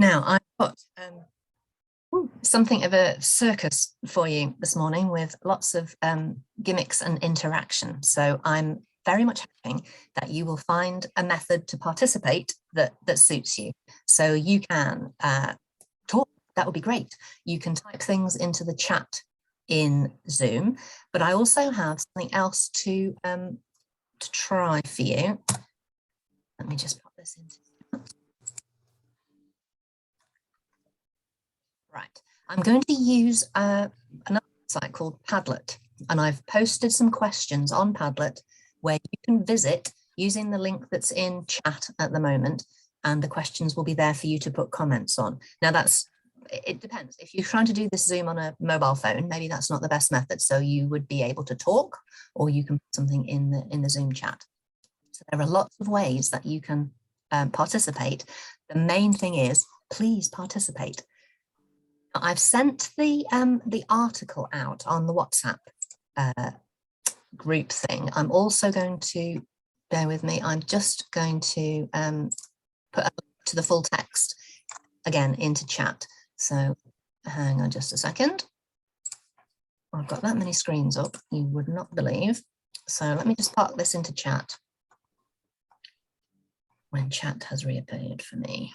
Now, I've got something of a circus for you this morning with lots of gimmicks and interaction. So I'm very much hoping that you will find a method to participate that suits you. So you can talk, that would be great. You can type things into the chat in Zoom, but I also have something else to try for you. Let me just pop this into chat. Right, I'm going to use another website called Padlet, and I've posted some questions on Padlet where you can visit using the link that's in chat at the moment, and the questions will be there for you to put comments on. Now it depends. If you're trying to do this Zoom on a mobile phone, maybe that's not the best method. So you would be able to talk, or you can put something in the Zoom chat. So there are lots of ways that you can participate. The main thing is, please participate. I've sent the article out on the WhatsApp group thing. I'm also going to, bear with me, I'm just going to put a link to the full text again into chat. So hang on just a second. I've got that many screens up, you would not believe. So let me just pop this into chat when chat has reappeared for me.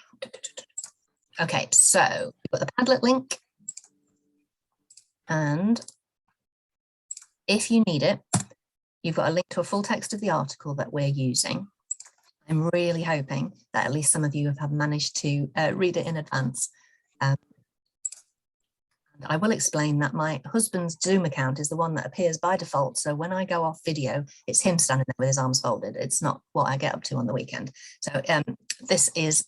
Okay, so we've got the Padlet link, and if you need it, you've got a link to a full text of the article that we're using. I'm really hoping that at least some of you have managed to read it in advance. And I will explain that my husband's Zoom account is the one that appears by default. So when I go off video, it's him standing there with his arms folded. It's not what I get up to on the weekend. So this is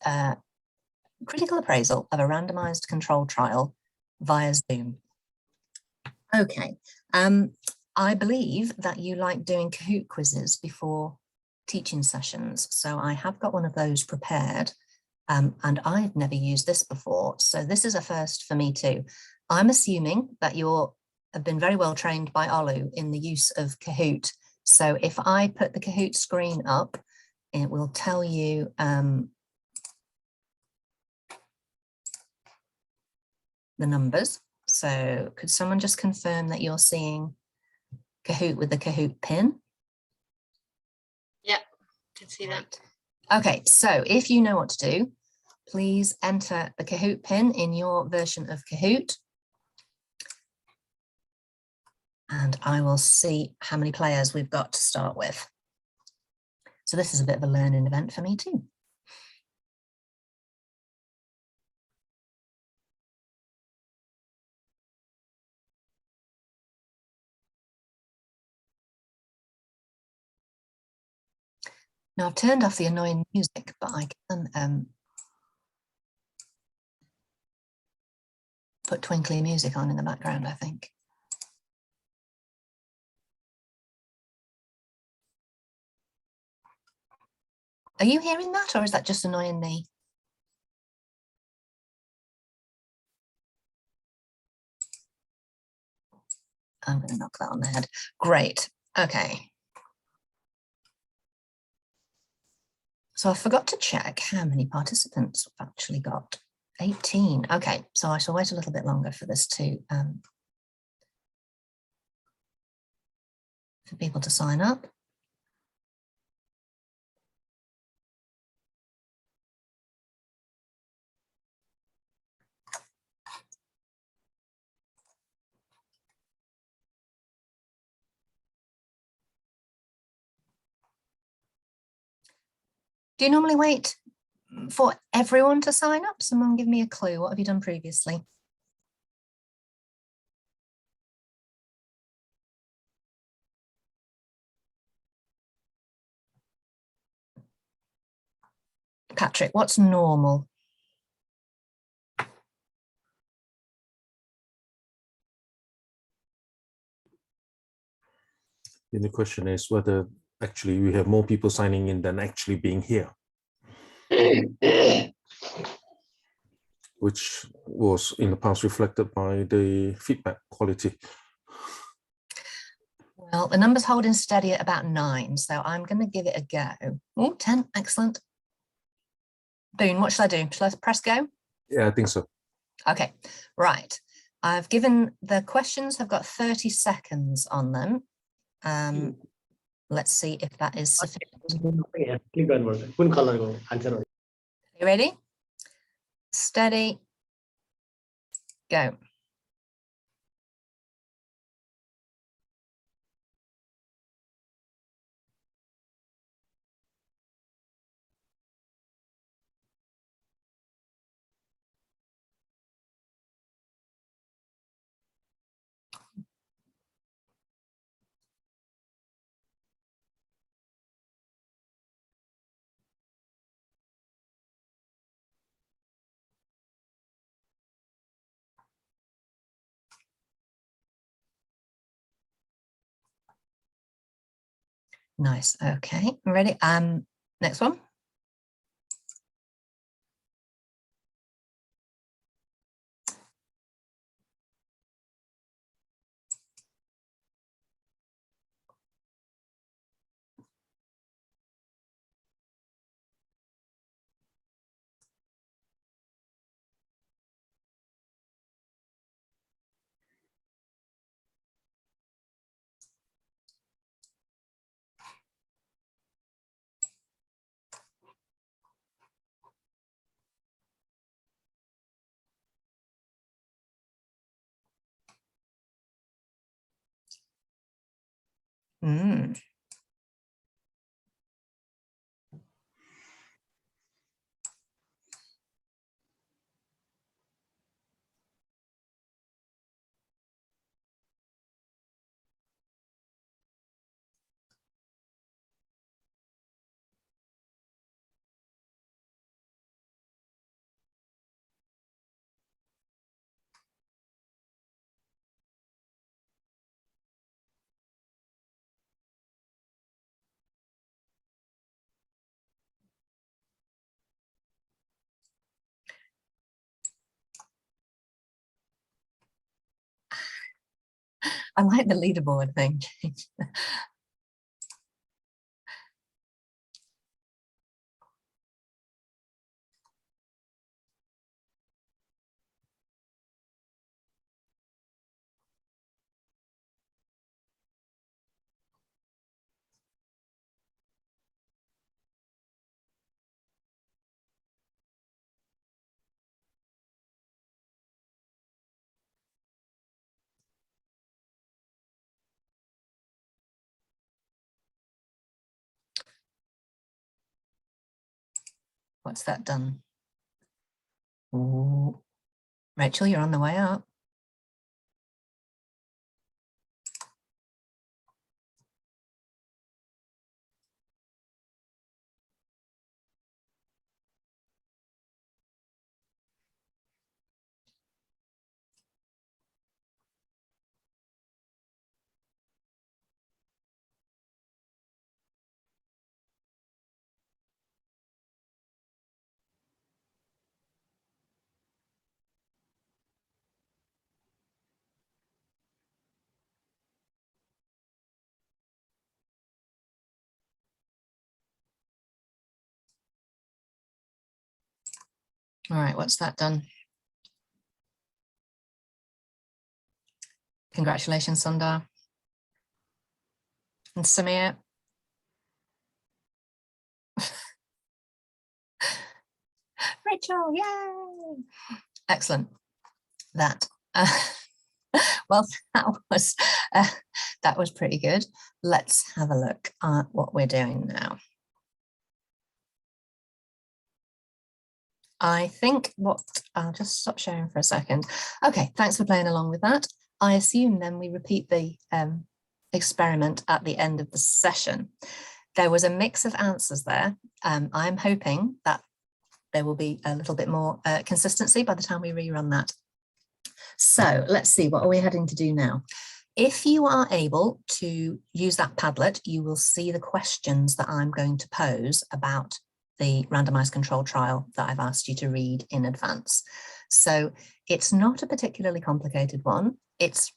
critical appraisal of a randomized controlled trial via Zoom. Okay, I believe that you like doing Kahoot quizzes before teaching sessions, so I have got one of those prepared, and I've never used this before, so this is a first for me too. I'm assuming that you have been very well trained by Olu in the use of Kahoot, so if I put the Kahoot screen up, it will tell you the numbers. So could someone just confirm that you're seeing Kahoot with the Kahoot pin? Yeah, can see that. Okay, so if you know what to do, please enter the Kahoot pin in your version of Kahoot. And I will see how many players we've got to start with. So this is a bit of a learning event for me too. Now I've turned off the annoying music, but I can put twinkly music on in the background, I think. Are you hearing that, or is that just annoying me? I'm going to knock that on the head. Great. Okay. So I forgot to check how many participants we've actually got. 18. Okay, so I shall wait a little bit longer for this to for people to sign up. Do you normally wait for everyone to sign up? Someone give me a clue. What have you done previously? Patrick, what's normal? And the question is whether actually we have more people signing in than actually being here, which was in the past reflected by the feedback quality. Well, the number's holding steady at about 9, so I'm going to give it a go. Oh, 10, excellent. Boone, what shall I do? Shall I press go? Yeah, I think so. Okay, right. I've given the questions have got 30 seconds on them. Let's see if that is sufficient. Answer. You ready? Steady. Go. Nice. Okay, ready. Next one. I like the leaderboard thing. What's that done? Ooh. Rachel, you're on the way up. All right, what's that done? Congratulations, Sundar. And Samir. Rachel, yay! Excellent. That. Well, that was pretty good. Let's have a look at what we're doing now. I think I'll just stop sharing for a second. Okay, thanks for playing along with that. I assume then we repeat the experiment at the end of the session. There was a mix of answers there. I'm hoping that there will be a little bit more consistency by the time we rerun that. So let's see, what are we heading to do now? If you are able to use that Padlet, you will see the questions that I'm going to pose about the randomized controlled trial that I've asked you to read in advance. So it's not a particularly complicated one. It's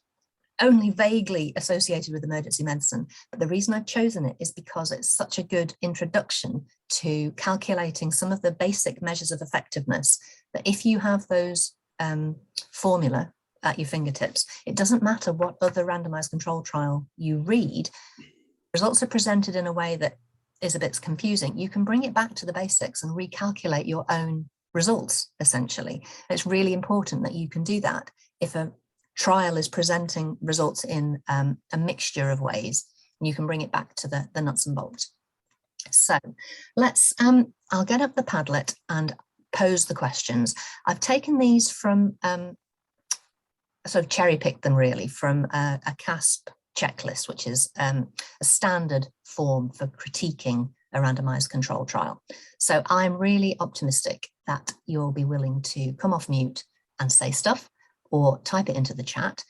only vaguely associated with emergency medicine. But the reason I've chosen it is because it's such a good introduction to calculating some of the basic measures of effectiveness, that if you have those formula at your fingertips, it doesn't matter what other randomized control trial you read, results are presented in a way that is a bit confusing. You can bring it back to the basics and recalculate your own results, essentially. It's really important that you can do that if a trial is presenting results in a mixture of ways. You can bring it back to the nuts and bolts. So let's, I'll get up the Padlet and pose the questions. I've taken these from, sort of cherry picked them really from a CASP checklist, which is a standard form for critiquing a randomized control trial. So I'm really optimistic that you'll be willing to come off mute and say stuff or type it into the chat.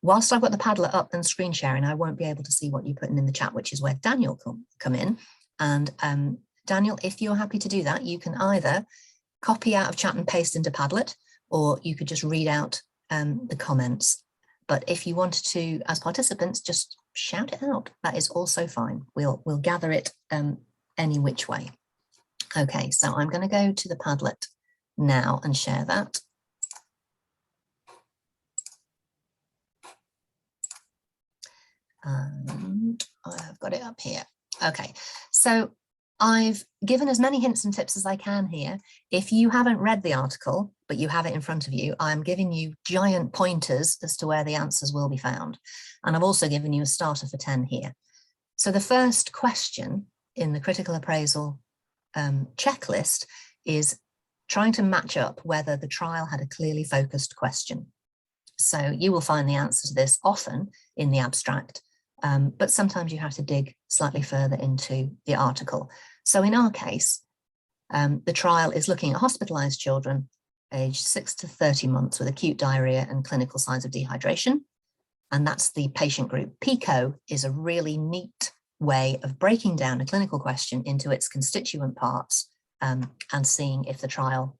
Whilst I've got the Padlet up and screen sharing, I won't be able to see what you're putting in the chat, which is where Daniel come in. And Daniel, if you're happy to do that, you can either copy out of chat and paste into Padlet, or you could just read out the comments. But if you wanted to, as participants, just shout it out. That is also fine. We'll gather it any which way. Okay, so I'm going to go to the Padlet now and share that. And I've got it up here. Okay, so I've given as many hints and tips as I can here. If you haven't read the article, but you have it in front of you, I'm giving you giant pointers as to where the answers will be found. And I've also given you a starter for 10 here. So the first question in the critical appraisal checklist is trying to match up whether the trial had a clearly focused question. So you will find the answer to this often in the abstract, but sometimes you have to dig slightly further into the article. So in our case, the trial is looking at hospitalized children aged 6 to 30 months with acute diarrhea and clinical signs of dehydration. And that's the patient group. PICO is a really neat way of breaking down a clinical question into its constituent parts and seeing if the trial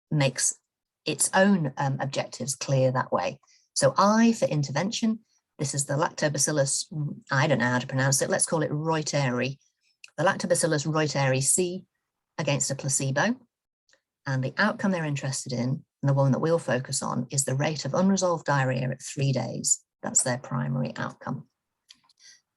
makes its own objectives clear that way. So I for intervention, this is the Lactobacillus, I don't know how to pronounce it, let's call it Reuteri. The Lactobacillus Reuteri C against a placebo. And the outcome they're interested in, and the one that we'll focus on, is the rate of unresolved diarrhea at 3 days. That's their primary outcome.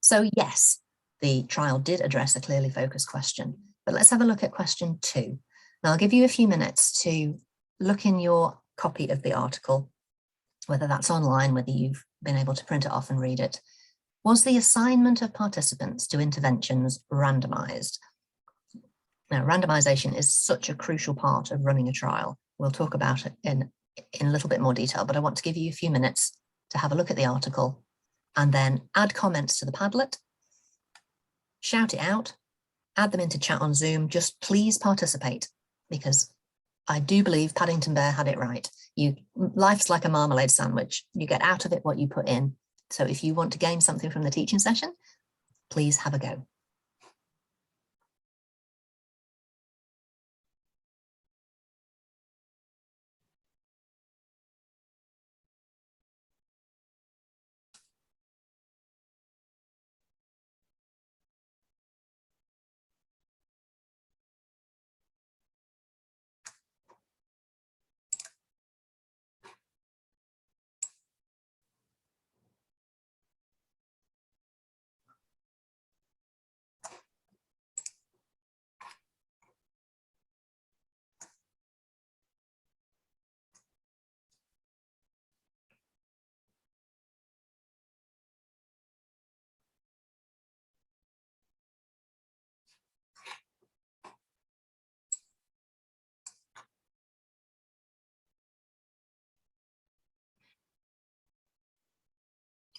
So yes, the trial did address a clearly focused question, but let's have a look at question 2. Now I'll give you a few minutes to look in your copy of the article, whether that's online, whether you've been able to print it off and read it. Was the assignment of participants to interventions randomized? Now, randomization is such a crucial part of running a trial. We'll talk about it in a little bit more detail, but I want to give you a few minutes to have a look at the article and then add comments to the Padlet, shout it out, add them into chat on Zoom. Just please participate, because I do believe Paddington Bear had it right. Life's like a marmalade sandwich. You get out of it what you put in. So if you want to gain something from the teaching session, please have a go.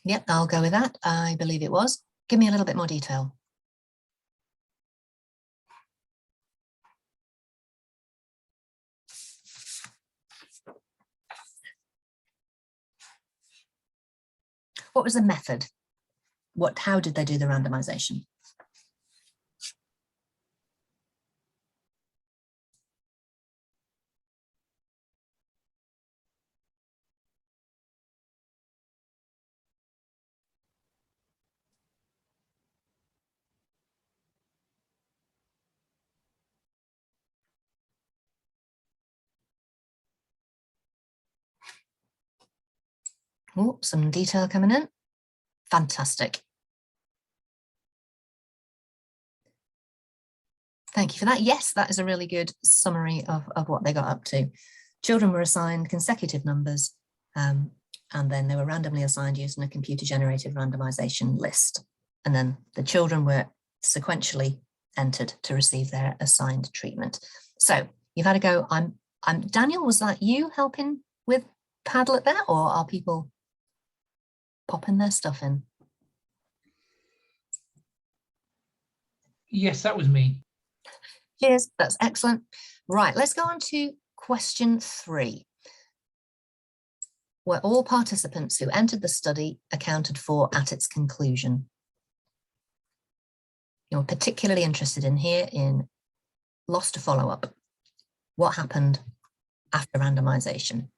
Yep, I'll go with that. I believe it was. Give me a little bit more detail. What was the method? How did they do the randomization? Oh, some detail coming in. Fantastic. Thank you for that. Yes, that is a really good summary of what they got up to. Children were assigned consecutive numbers, and then they were randomly assigned using a computer-generated randomization list. And then the children were sequentially entered to receive their assigned treatment. So you've had a go. Daniel, was that you helping with Padlet there, or are people popping their stuff in? Yes, that was me. Cheers, that's excellent. Right, let's go on to question 3. Were all participants who entered the study accounted for at its conclusion? You're particularly interested in here in loss to follow-up. What happened after randomization?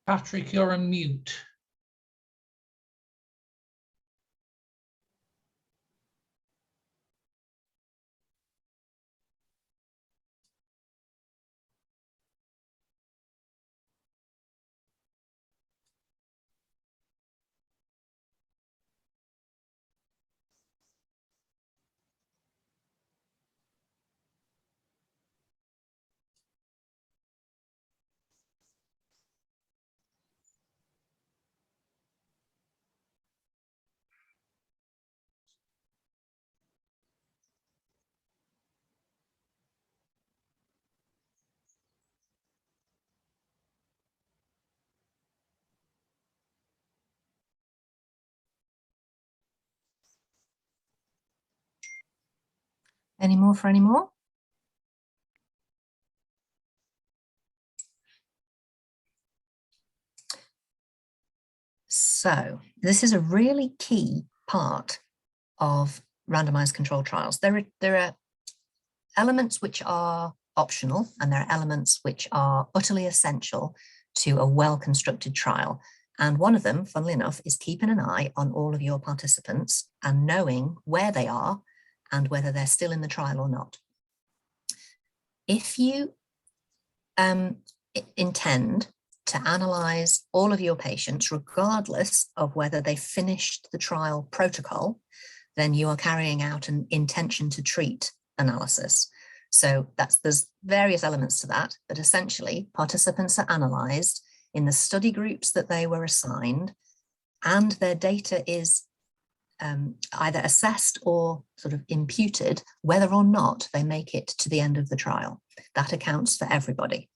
Patrick, you're on mute. Any more for any more? So this is a really key part of randomized controlled trials. There are elements which are optional, and there are elements which are utterly essential to a well-constructed trial. And one of them, funnily enough, is keeping an eye on all of your participants and knowing where they are and whether they're still in the trial or not. If you intend to analyze all of your patients, regardless of whether they finished the trial protocol, then you are carrying out an intention to treat analysis. So there's various elements to that, but essentially participants are analysed in the study groups that they were assigned, and their data is either assessed or sort of imputed whether or not they make it to the end of the trial. That accounts for everybody.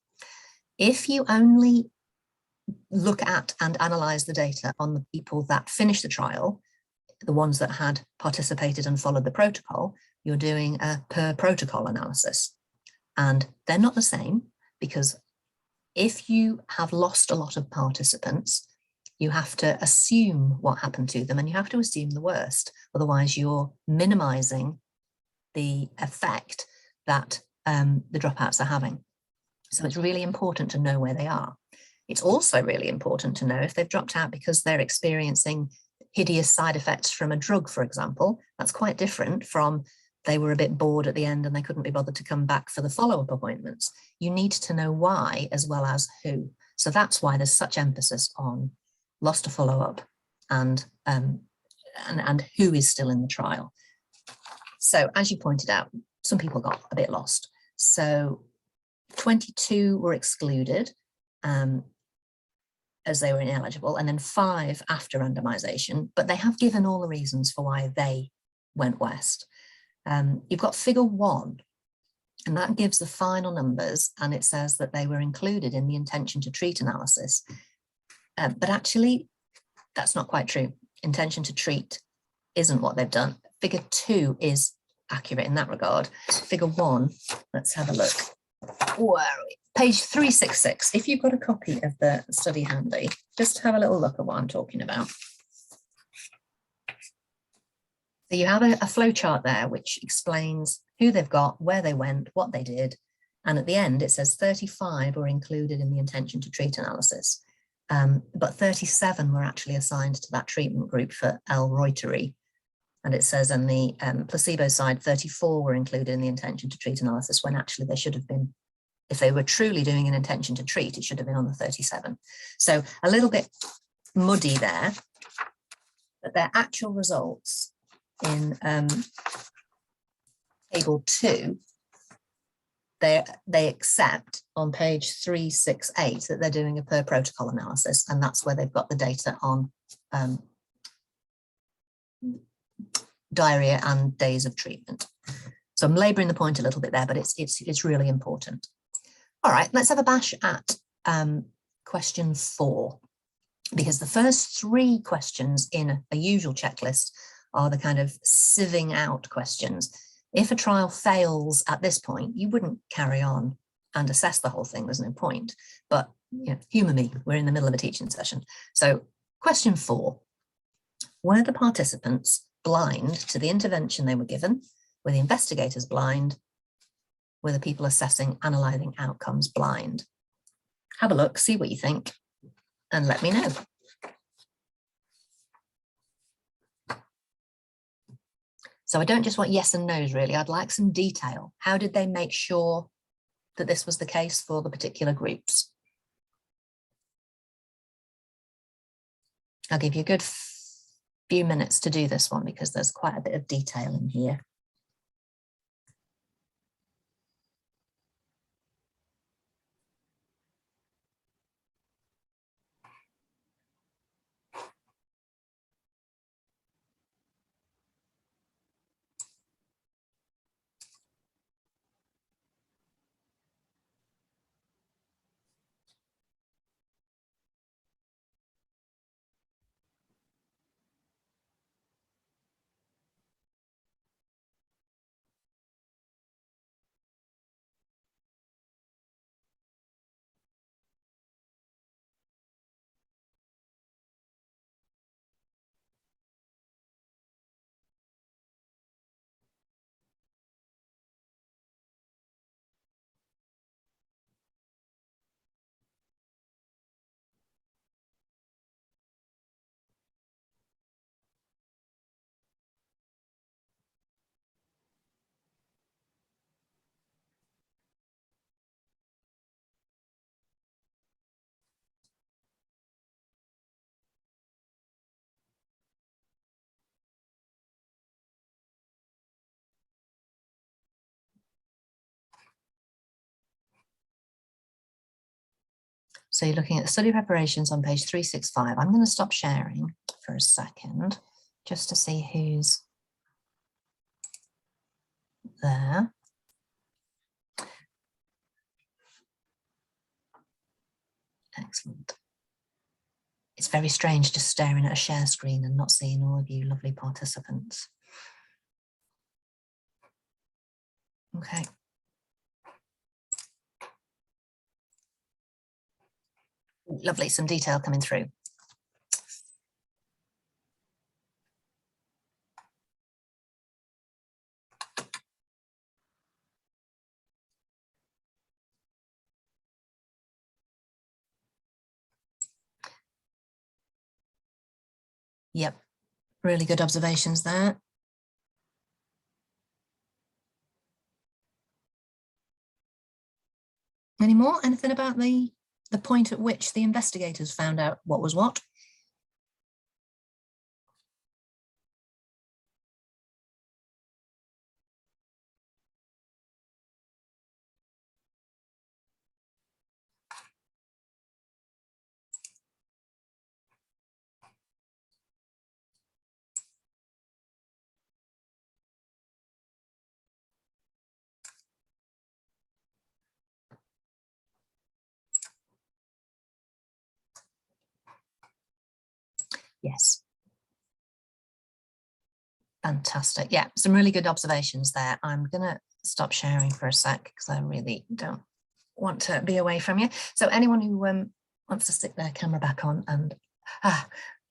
If you only look at and analyse the data on the people that finished the trial, the ones that had participated and followed the protocol, you're doing a per protocol analysis. And they're not the same, because if you have lost a lot of participants, you have to assume what happened to them, and you have to assume the worst. Otherwise, you're minimising the effect that the dropouts are having. So it's really important to know where they are. It's also really important to know if they've dropped out because they're experiencing hideous side effects from a drug, for example. That's quite different from they were a bit bored at the end and they couldn't be bothered to come back for the follow-up appointments. You need to know why as well as who. So that's why there's such emphasis on loss to follow-up and who is still in the trial. So as you pointed out, some people got a bit lost. So 22 were excluded as they were ineligible, and then 5 after randomization, but they have given all the reasons for why they went west. You've got figure 1, and that gives the final numbers, and it says that they were included in the intention to treat analysis. But actually, that's not quite true. Intention to treat isn't what they've done. Figure 2 is accurate in that regard. Figure 1, let's have a look. Where are we? Page 366. If you've got a copy of the study handy, just have a little look at what I'm talking about. So you have a flow chart there which explains who they've got, where they went, what they did. And at the end, it says 35 were included in the intention to treat analysis, but 37 were actually assigned to that treatment group for L-Reutery. And it says on the placebo side, 34 were included in the intention to treat analysis, when actually they should have been, if they were truly doing an intention to treat, it should have been on the 37. So a little bit muddy there, but their actual results in table 2, they accept on page 368 that they're doing a per protocol analysis, and that's where they've got the data on diarrhea and days of treatment. So I'm labouring the point a little bit there, but it's really important. All right, let's have a bash at question 4, because the first 3 questions in a usual checklist are the kind of sieving out questions. If a trial fails at this point, you wouldn't carry on and assess the whole thing. There's no point. But you know, humour me, we're in the middle of a teaching session. So question 4, were the participants blind to the intervention they were given? Were the investigators blind? Were the people assessing, analysing outcomes blind? Have a look, see what you think, and let me know. So I don't just want yes and no's, really. I'd like some detail. How did they make sure that this was the case for the particular groups? I'll give you a good few minutes to do this one because there's quite a bit of detail in here. So you're looking at the study preparations on page 365. I'm going to stop sharing for a second just to see who's there. Excellent. It's very strange just staring at a share screen and not seeing all of you lovely participants. Okay. Lovely, some detail coming through. Yep, really good observations there. Any more? Anything about the point at which the investigators found out what was what? Yes. Fantastic. Yeah, some really good observations there. I'm going to stop sharing for a sec because I really don't want to be away from you. So anyone who wants to stick their camera back on and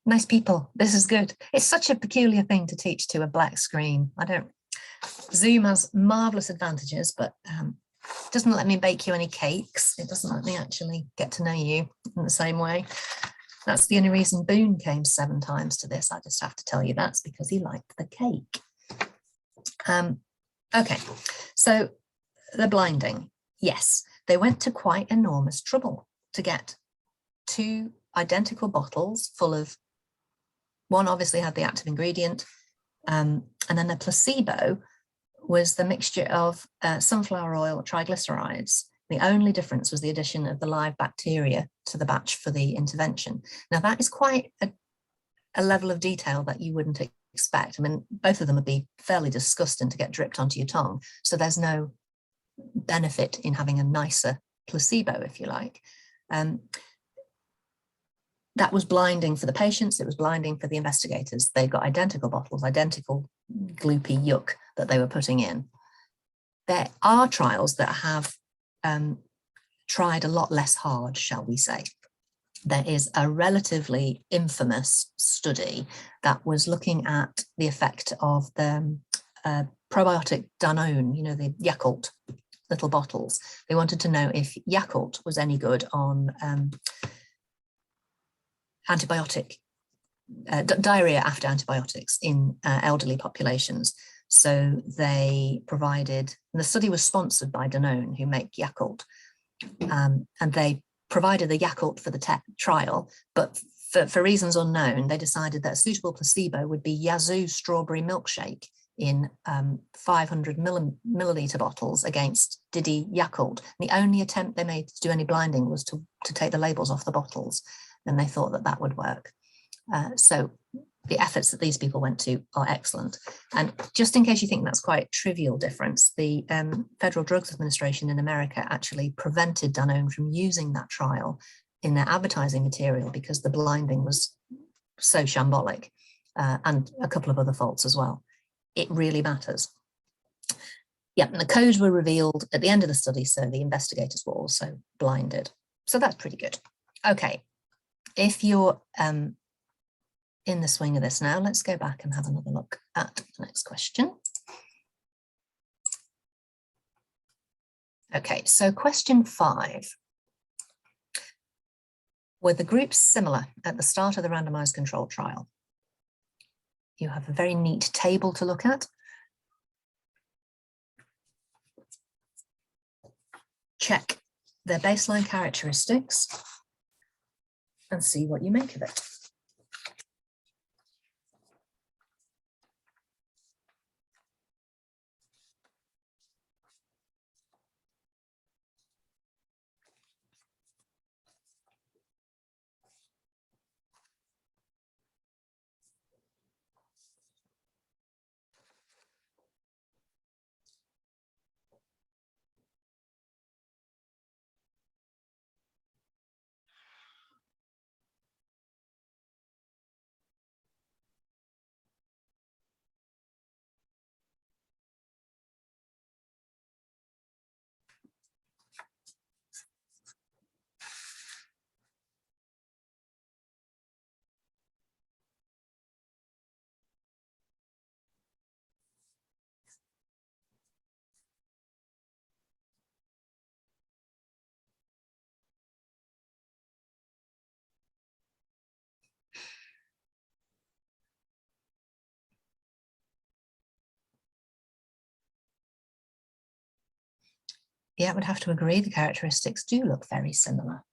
Nice people. This is good. It's such a peculiar thing to teach to a black screen. Zoom has marvelous advantages, but doesn't let me bake you any cakes. It doesn't let me actually get to know you in the same way. That's the only reason Boone came 7 times to this. I just have to tell you that's because he liked the cake. Okay, so the blinding. Yes, they went to quite enormous trouble to get 2 identical bottles full of, one obviously had the active ingredient, and then the placebo was the mixture of sunflower oil, triglycerides. The only difference was the addition of the live bacteria to the batch for the intervention. Now that is quite a level of detail that you wouldn't expect. I mean, both of them would be fairly disgusting to get dripped onto your tongue. So there's no benefit in having a nicer placebo, if you like. That was blinding for the patients. It was blinding for the investigators. They got identical bottles, identical gloopy yuck that they were putting in. There are trials that have tried a lot less hard, shall we say. There is a relatively infamous study that was looking at the effect of the probiotic Danone, you know, the Yakult little bottles. They wanted to know if Yakult was any good on diarrhea after antibiotics in elderly populations. So they provided, and the study was sponsored by Danone, who make Yakult, and they provided the Yakult for the trial, but for reasons unknown, they decided that a suitable placebo would be Yazoo strawberry milkshake in 500 milliliter bottles against Diddy Yakult. The only attempt they made to do any blinding was to take the labels off the bottles, and they thought that that would work. So the efforts that these people went to are excellent. And just in case you think that's quite a trivial difference, the Federal Drugs Administration in America actually prevented Danone from using that trial in their advertising material because the blinding was so shambolic, and a couple of other faults as well. It really matters. Yeah, and the codes were revealed at the end of the study, so the investigators were also blinded. So that's pretty good. Okay, if you're in the swing of this now, let's go back and have another look at the next question. Okay, so question 5. Were the groups similar at the start of the randomized control trial? You have a very neat table to look at. Check their baseline characteristics and see what you make of it. Yeah, I would have to agree. The characteristics do look very similar.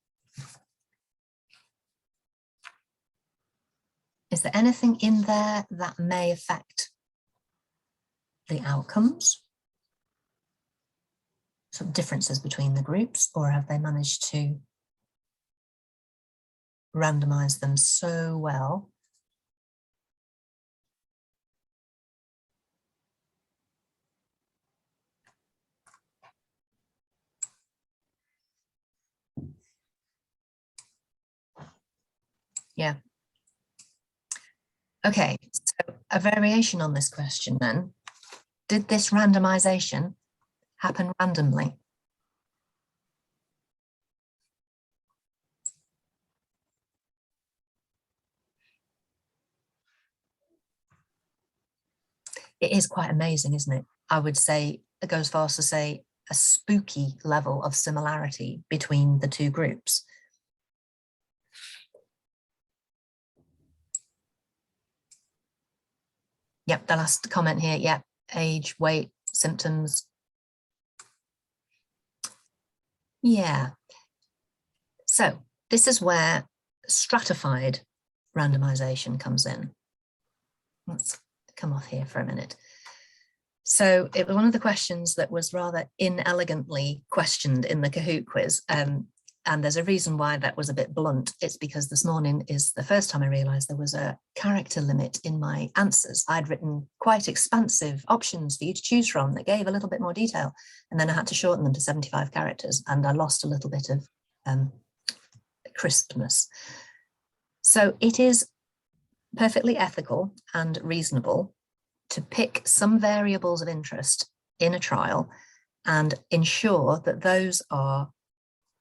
Is there anything in there that may affect the outcomes? Some differences between the groups, or have they managed to randomize them so well? Yeah. Okay, so a variation on this question then. Did this randomization happen randomly? it is quite amazing, isn't it? I would say it goes far as to say a spooky level of similarity between the two groups. Yep, the last comment here, yep, age, weight, symptoms. Yeah. So this is where stratified randomization comes in. Let's come off here for a minute. So it was one of the questions that was rather inelegantly questioned in the Kahoot quiz. And there's a reason why that was a bit blunt. It's because this morning is the first time I realized there was a character limit in my answers. I'd written quite expansive options for you to choose from that gave a little bit more detail. And then I had to shorten them to 75 characters and I lost a little bit of crispness. So it is perfectly ethical and reasonable to pick some variables of interest in a trial and ensure that those are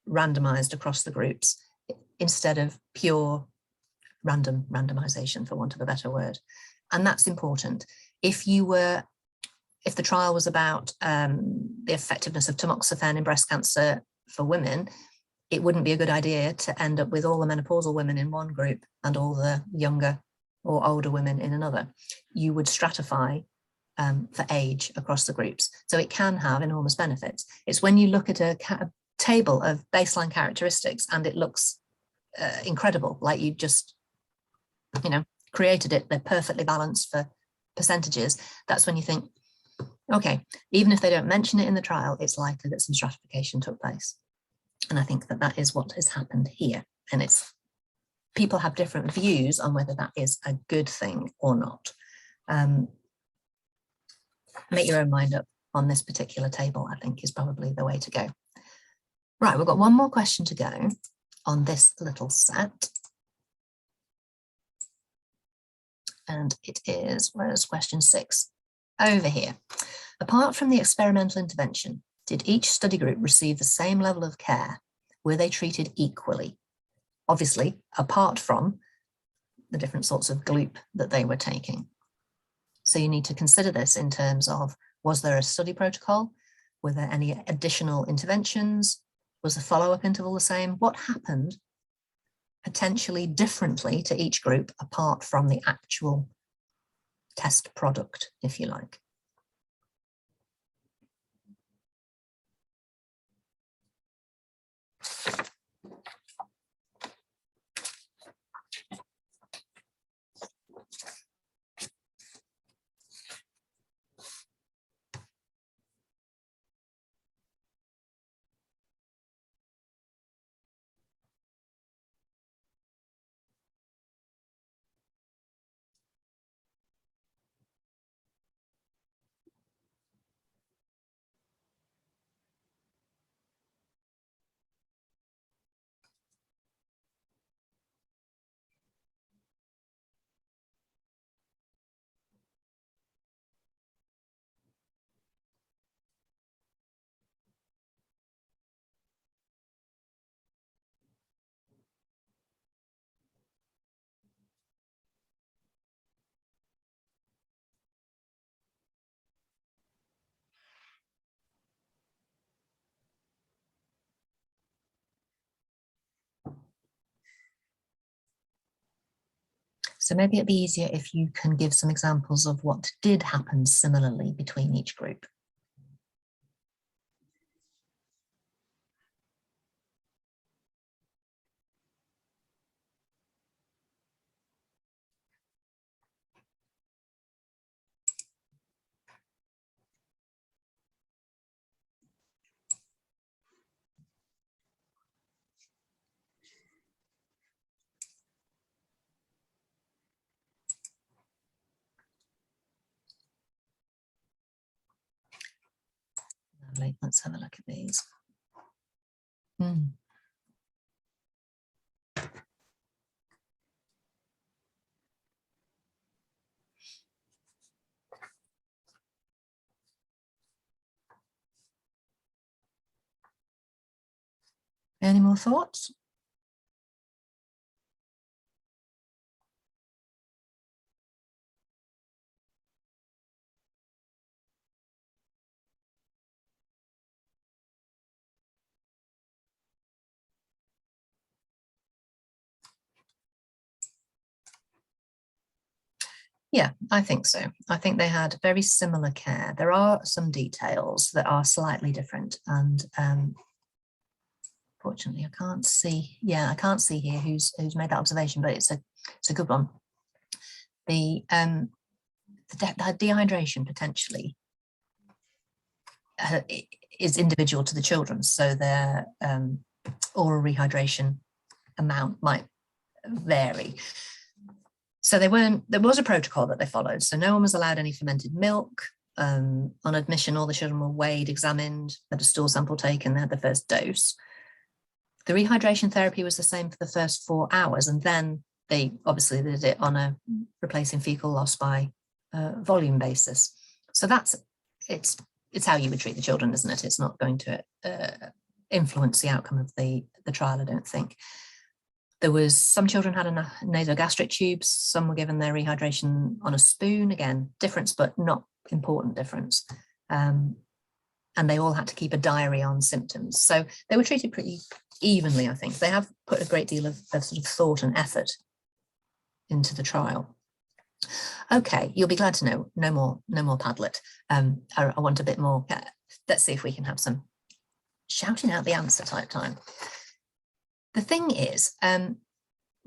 randomized across the groups instead of pure randomization, for want of a better word. And that's important. If the trial was about the effectiveness of tamoxifen in breast cancer for women, it wouldn't be a good idea to end up with all the menopausal women in one group and all the younger or older women in another. You would stratify for age across the groups. So it can have enormous benefits. It's when you look at a table of baseline characteristics and it looks incredible, like you just, created it, they're perfectly balanced for percentages. That's when you think, okay, even if they don't mention it in the trial, it's likely that some stratification took place. And I think that that is what has happened here. And people have different views on whether that is a good thing or not. Make your own mind up on this particular table, I think, is probably the way to go. Right, we've got one more question to go on this little set. And it is, where's question 6? Over here. Apart from the experimental intervention, did each study group receive the same level of care? Were they treated equally? Obviously, apart from the different sorts of gloop that they were taking. So you need to consider this in terms of, was there a study protocol? Were there any additional interventions? Was the follow-up interval the same? What happened potentially differently to each group apart from the actual test product, if you like? So maybe it'd be easier if you can give some examples of what did happen similarly between each group. Lovely. Let's have a look at these. Any more thoughts? Yeah, I think so. I think they had very similar care. There are some details that are slightly different, and fortunately, I can't see. Yeah, I can't see here who's made that observation, but it's a good one. The dehydration potentially is individual to the children, so their oral rehydration amount might vary. So there was a protocol that they followed. So no one was allowed any fermented milk. On admission, all the children were weighed, examined, had a stool sample taken, they had the first dose. The rehydration therapy was the same for the first 4 hours, and then they obviously did it on a replacing fecal loss by volume basis. So it's how you would treat the children, isn't it? It's not going to influence the outcome of the trial, I don't think. There was some children had a nasogastric tubes, some were given their rehydration on a spoon. Again, difference, but not important difference. And they all had to keep a diary on symptoms. So they were treated pretty evenly, I think. They have put a great deal of sort of thought and effort into the trial. Okay, you'll be glad to know, no more Padlet. I want a bit more. Let's see if we can have some shouting out the answer type time. The thing is,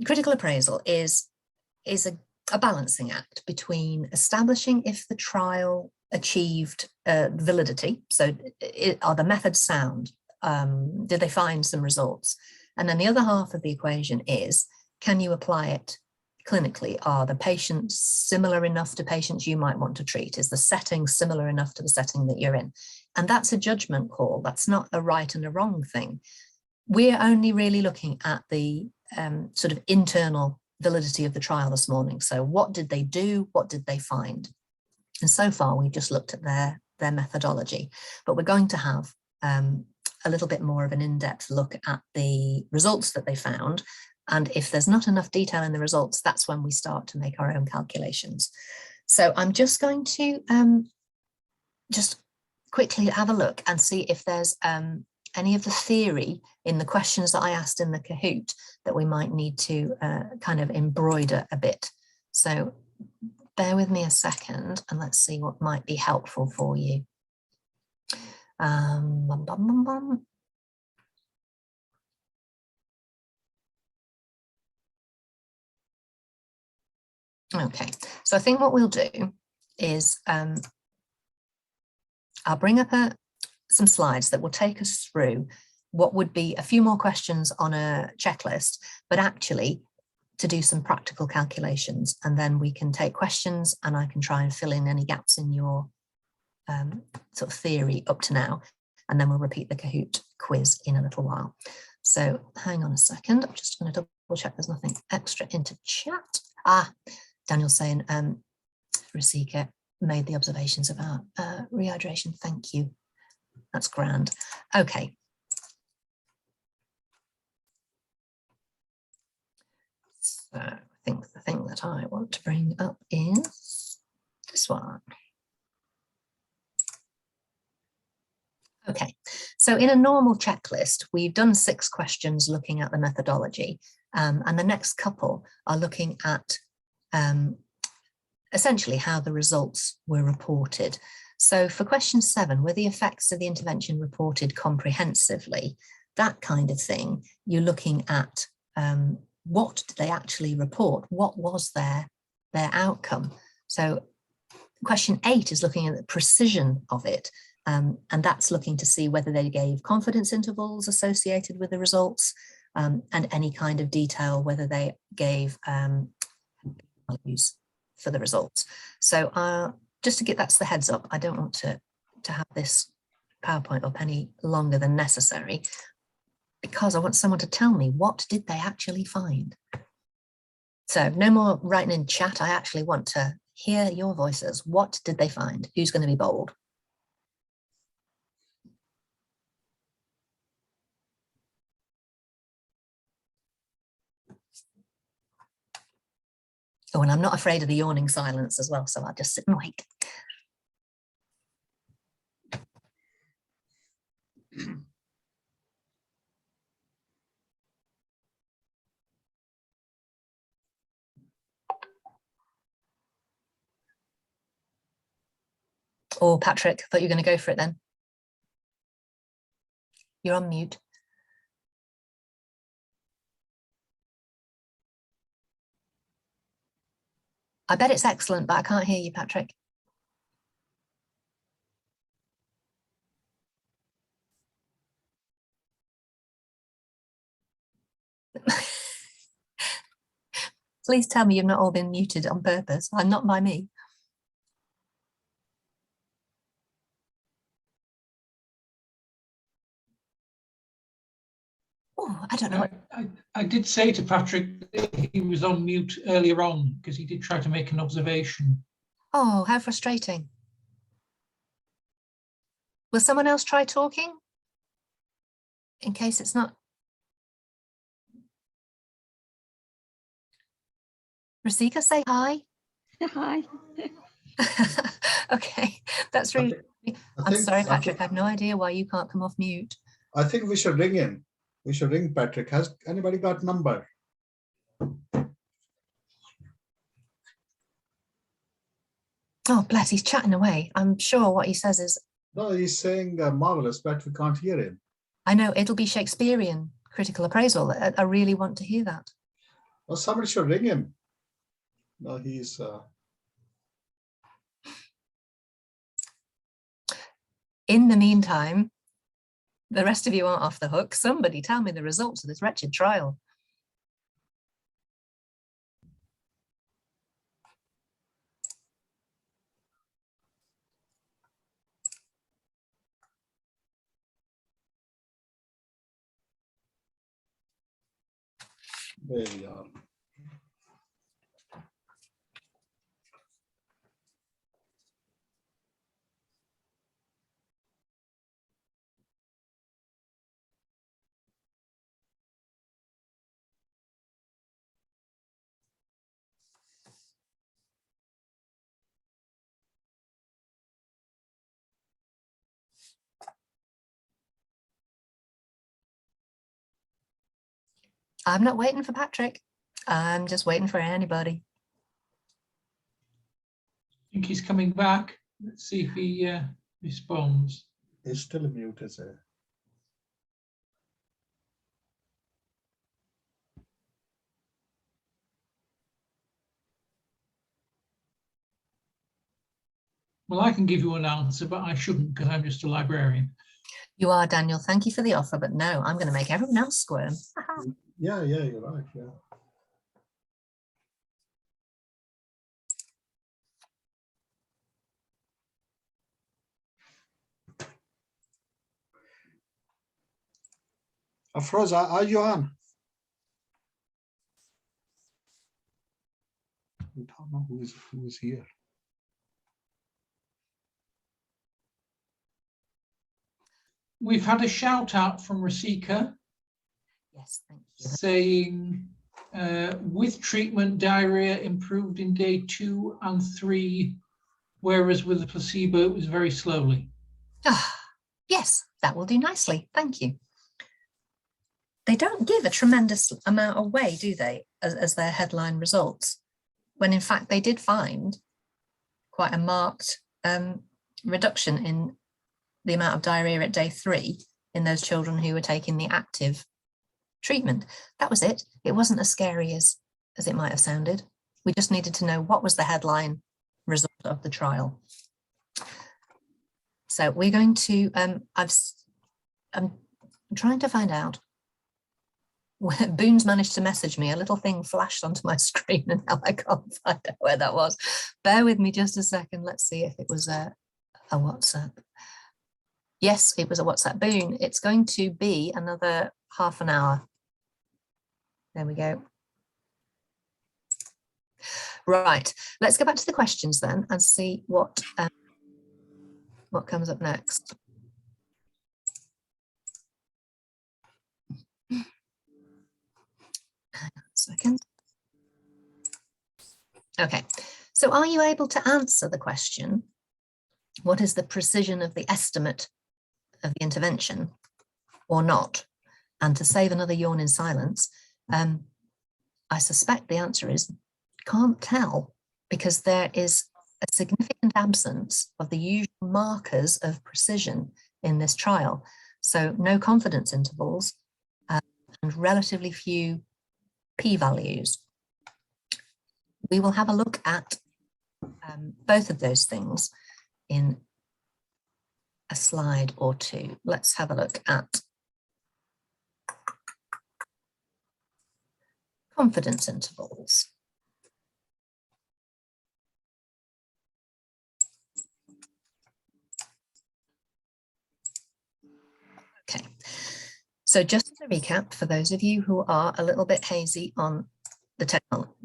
critical appraisal is a balancing act between establishing if the trial achieved validity. So are the methods sound? Did they find some results? And then the other half of the equation is, can you apply it clinically? Are the patients similar enough to patients you might want to treat? Is the setting similar enough to the setting that you're in? And that's a judgment call. That's not a right and a wrong thing. We're only really looking at the sort of internal validity of the trial this morning. So what did they do? What did they find? And so far, we've just looked at their methodology, but we're going to have a little bit more of an in-depth look at the results that they found. And if there's not enough detail in the results, that's when we start to make our own calculations. So I'm just going to just quickly have a look and see if there's any of the theory in the questions that I asked in the Kahoot that we might need to kind of embroider a bit. So bear with me a second and let's see what might be helpful for you. Okay, so I think what we'll do is I'll bring up some slides that will take us through what would be a few more questions on a checklist, but actually to do some practical calculations. And then we can take questions and I can try and fill in any gaps in your sort of theory up to now. And then we'll repeat the Kahoot quiz in a little while. So hang on a second. I'm just going to double check there's nothing extra into chat. Daniel's saying Rasika made the observations about rehydration. Thank you. That's grand. Okay. So I think the thing that I want to bring up is this one. Okay, so in a normal checklist, we've done 6 questions looking at the methodology, and the next couple are looking at essentially how the results were reported. So for question 7, were the effects of the intervention reported comprehensively? That kind of thing, you're looking at what did they actually report? What was their outcome? So question 8 is looking at the precision of it. And that's looking to see whether they gave confidence intervals associated with the results and any kind of detail, whether they gave values for the results. So just to get that's the heads up, I don't want to have this PowerPoint up any longer than necessary because I want someone to tell me what did they actually find. So no more writing in chat. I actually want to hear your voices. What did they find? Who's going to be bold? Oh, and I'm not afraid of the yawning silence as well, so I'll just sit and wait. Oh, Patrick, I thought you were going to go for it then. You're on mute. I bet it's excellent, but I can't hear you, Patrick. Please tell me you've not all been muted on purpose. I'm not by me. Oh, I don't know. I did say to Patrick that he was on mute earlier on because he did try to make an observation. Oh, how frustrating. Will someone else try talking? In case it's not. Rasika, say hi. Hi. Okay, that's really. I'm sorry, Patrick. I have no idea why you can't come off mute. I think we should ring him. We should ring Patrick. Has anybody got number? Oh, bless, he's chatting away. I'm sure what he says is. No, he's saying marvelous, but we can't hear him. I know, it'll be Shakespearean critical appraisal. I really want to hear that. Well, somebody should ring him. No, he's. In the meantime, the rest of you aren't off the hook. Somebody tell me the results of this wretched trial. There we are. I'm not waiting for Patrick. I'm just waiting for anybody. I think he's coming back. Let's see if he responds. He's still mute, is it? Well, I can give you an answer, but I shouldn't because I'm just a librarian. You are, Daniel. Thank you for the offer, but no, I'm going to make everyone else squirm. Yeah, you're right. Yeah. Afroz, are you on? We don't know who is here. We've had a shout out from Rasika Yes, thank you. saying with treatment, diarrhea improved in day 2 and 3, whereas with the placebo, it was very slowly. Ah, yes, that will do nicely. Thank you. They don't give a tremendous amount away, do they, as their headline results, when in fact they did find quite a marked reduction in the amount of diarrhea at day 3 in those children who were taking the active treatment. That was it. It wasn't as scary as it might have sounded. We just needed to know what was the headline result of the trial. So we're going to, I'm trying to find out. Boone's managed to message me. A little thing flashed onto my screen and now I can't find out where that was. Bear with me just a second. Let's see if it was a WhatsApp. Yes, it was a WhatsApp. Boone, it's going to be another half an hour. There we go. Right, let's go back to the questions then and see what comes up next. Hang on a second. Okay, so are you able to answer the question, what is the precision of the estimate of the intervention or not? And to save another yawn in silence, I suspect the answer is can't tell, because there is a significant absence of the usual markers of precision in this trial. So no confidence intervals and relatively few p-values. We will have a look at both of those things in a slide or two. Let's have a look at confidence intervals. Okay, so just as a recap, for those of you who are a little bit hazy on the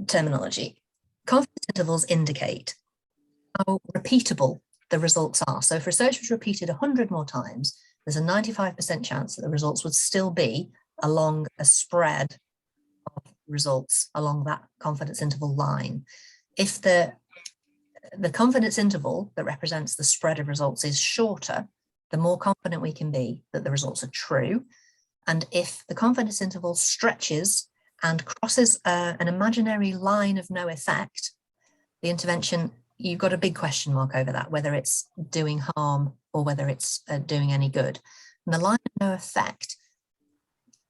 terminology, confidence intervals indicate how repeatable the results are. So if research was repeated 100 more times, there's a 95% chance that the results would still be along a spread of results along that confidence interval line. If the confidence interval that represents the spread of results is shorter, the more confident we can be that the results are true. And if the confidence interval stretches and crosses an imaginary line of no effect, the intervention, you've got a big question mark over that, whether it's doing harm or whether it's doing any good. And the line of no effect,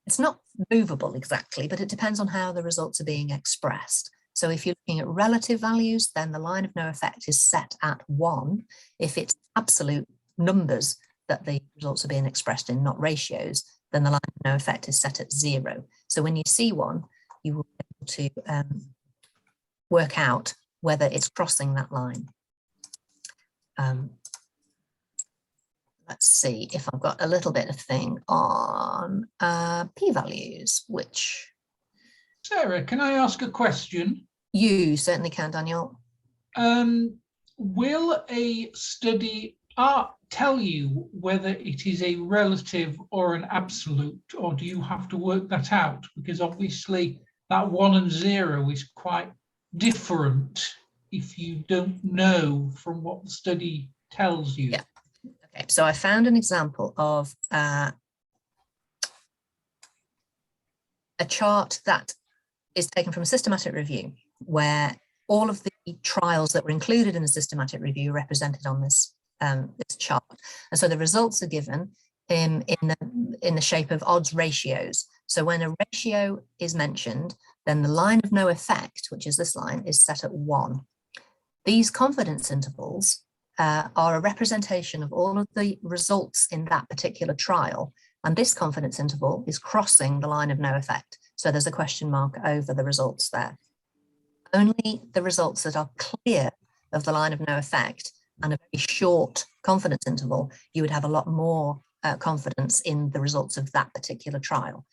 it's not movable exactly, but it depends on how the results are being expressed. So if you're looking at relative values, then the line of no effect is set at 1. If it's absolute numbers that the results are being expressed in, not ratios, then the line of no effect is set at 0. So when you see one, you will be able to work out whether it's crossing that line. Let's see if I've got a little bit of thing on p-values, which... Sarah, can I ask a question? You certainly can, Daniel. Will a study tell you whether it is a relative or an absolute, or do you have to work that out? Because obviously that 1 and 0 is quite different if you don't know from what the study tells you. Yeah. Okay, so I found an example of a chart that is taken from a systematic review where all of the trials that were included in the systematic review are represented on this this chart. And so the results are given in the shape of odds ratios. So when a ratio is mentioned, then the line of no effect, which is this line, is set at 1. These confidence intervals are a representation of all of the results in that particular trial. And this confidence interval is crossing the line of no effect. So there's a question mark over the results there. Only the results that are clear of the line of no effect and a very short confidence interval, you would have a lot more confidence in the results of that particular trial.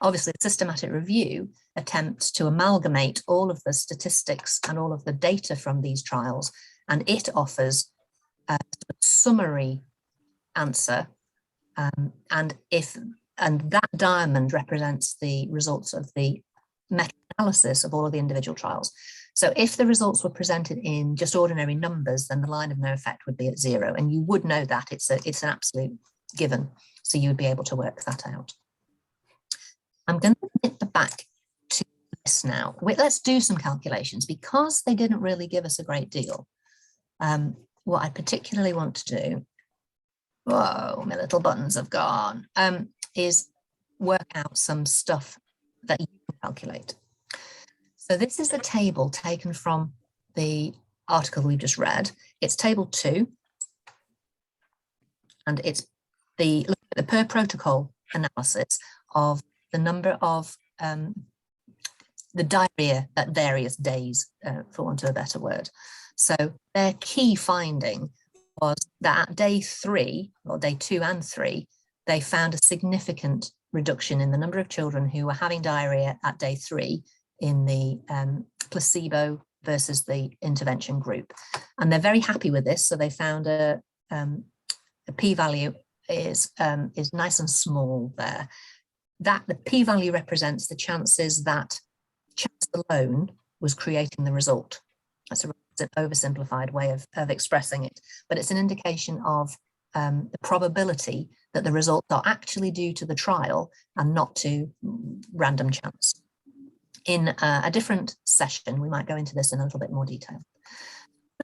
Obviously, the systematic review attempts to amalgamate all of the statistics and all of the data from these trials, and it offers a summary answer. And that diamond represents the results of the meta-analysis of all of the individual trials. So if the results were presented in just ordinary numbers, then the line of no effect would be at 0, and you would know that it's an absolute given. So you would be able to work that out. I'm going to nip back to this now. Let's do some calculations because they didn't really give us a great deal. What I particularly want to do, whoa, my little buttons have gone, is work out some stuff that you can calculate. So this is a table taken from the article we've just read. It's table 2, and it's the per protocol analysis of the number of the diarrhea at various days, for want of a better word. So their key finding was that at day 3, or day 2 and 3, they found a significant reduction in the number of children who were having diarrhea at day 3 in the placebo versus the intervention group. And they're very happy with this. So they found a p-value is nice and small there. That the p-value represents the chances that chance alone was creating the result. That's an oversimplified way of expressing it, but it's an indication of the probability that the results are actually due to the trial and not to random chance. In a different session, we might go into this in a little bit more detail.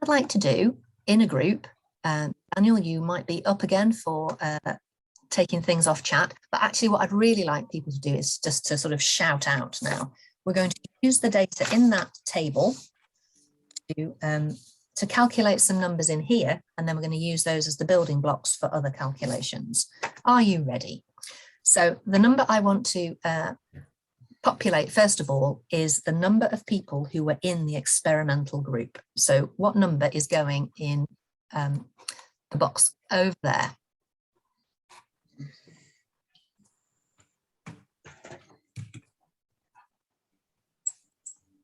I'd like to do in a group, Daniel, you might be up again for taking things off chat, but actually what I'd really like people to do is just to sort of shout out now. We're going to use the data in that table to calculate some numbers in here, and then we're going to use those as the building blocks for other calculations. Are you ready? So the number I want to populate, first of all, is the number of people who were in the experimental group. So what number is going in the box over there?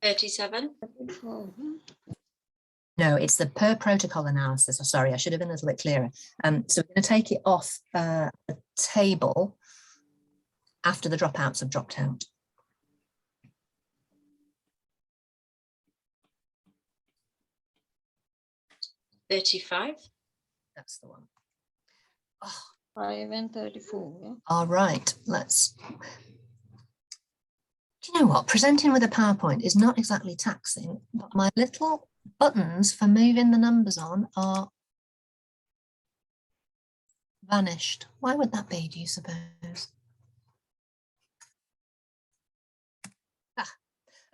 $37. No, it's the per protocol analysis. Oh, sorry, I should have been a little bit clearer. So we're going to take it off the table after the dropouts have dropped out. $35. That's the one. Oh, 5 and 34. Yeah? all right, let's. Do you know what? Presenting with a PowerPoint is not exactly taxing, but my little buttons for moving the numbers on are vanished. Why would that be, do you suppose? Ah,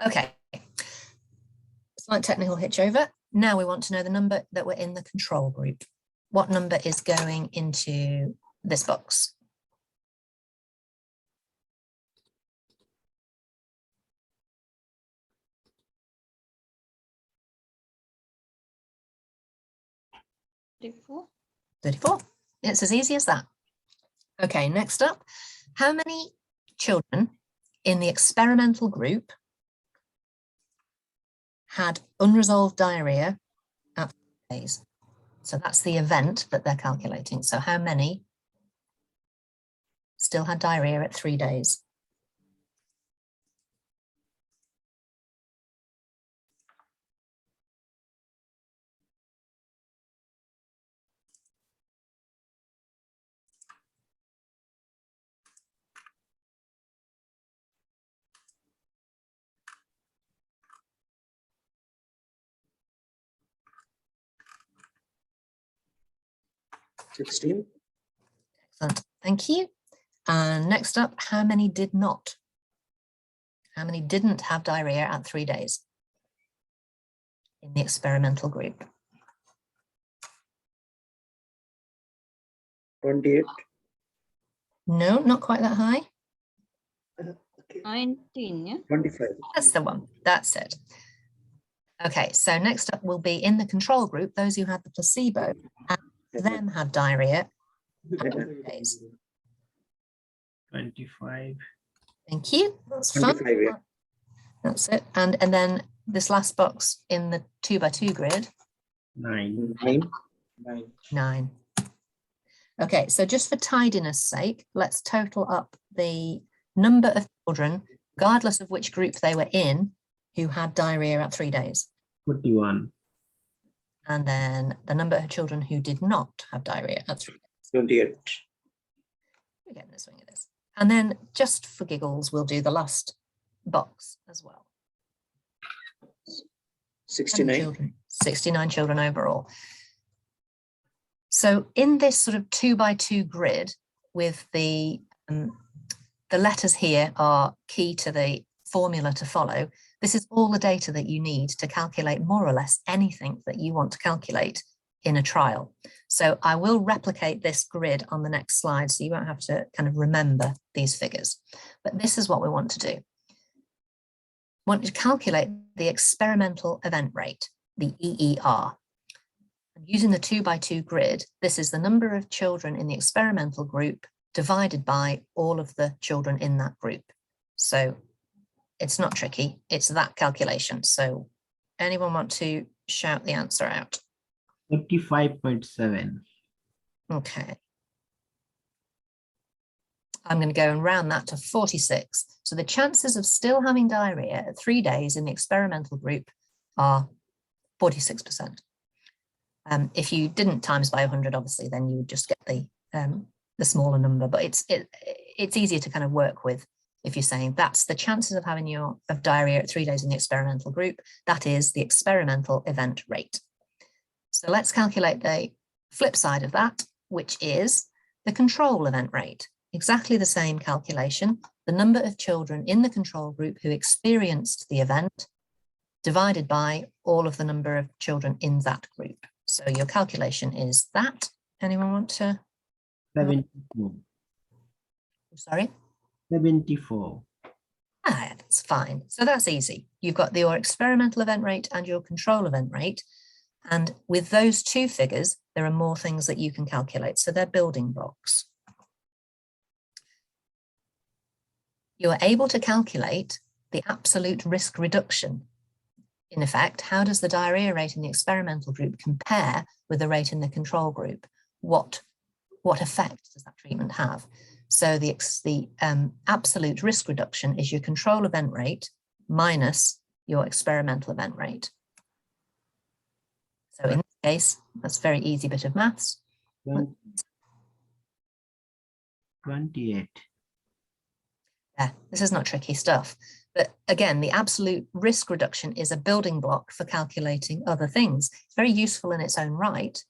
okay. Slight technical hitch over. Now we want to know the number that we're in the control group. What number is going into this box? Before 34. It's as easy as that. Okay, next up, how many children in the experimental group had unresolved diarrhea at 3 days? So that's the event that they're calculating. So how many still had diarrhea at 3 days? $16. Excellent, thank you. And next up, how many did not? How many didn't have diarrhea at 3 days in the experimental group? 28. No, not quite that high. 19. Yeah? 25. That's the one, that's it. Okay, so next up will be in the control group, those who had the placebo, and them had diarrhea at 3 days. 25. Thank you, that's fun. 25, yeah. That's it. And then this last box in the 2 by 2 grid, 9. 9. 9. Okay, so just for tidiness sake, let's total up the number of children, regardless of which group they were in, who had diarrhea at 3 days. 41. And then the number of children who did not have diarrhea at 3 days. 28. We're getting the swing of this. And then just for giggles, we'll do the last box as well. 69. Children, 69 children overall. So in this sort of 2 by 2 grid with the letters here are key to the formula to follow. This is all the data that you need to calculate more or less anything that you want to calculate in a trial. So I will replicate this grid on the next slide so you won't have to kind of remember these figures. But this is what we want to do. We want to calculate the experimental event rate, the EER. And using the 2 by 2 grid, this is the number of children in the experimental group divided by all of the children in that group. So it's not tricky, it's that calculation. So anyone want to shout the answer out? 35.7. Okay. I'm going to go and round that to 46. So the chances of still having diarrhea at 3 days in the experimental group are 46%. If you didn't times by 100, obviously, then you would just get the smaller number. But it's easier to kind of work with if you're saying that's the chances of having diarrhea at 3 days in the experimental group. That is the experimental event rate. So let's calculate the flip side of that, which is the control event rate. Exactly the same calculation, the number of children in the control group who experienced the event divided by all of the number of children in that group. So your calculation is that. Anyone want to? 74. Sorry? 74. Ah, that's fine. So that's easy. You've got your experimental event rate and your control event rate. And with those two figures, there are more things that you can calculate. So they're building blocks. You are able to calculate the absolute risk reduction. In effect, how does the diarrhea rate in the experimental group compare with the rate in the control group? What effect does that treatment have? So the absolute risk reduction is your control event rate minus your experimental event rate. So in this case, that's a very easy bit of maths. 28. Yeah, this is not tricky stuff. But again, the absolute risk reduction is a building block for calculating other things. It's very useful in its own right,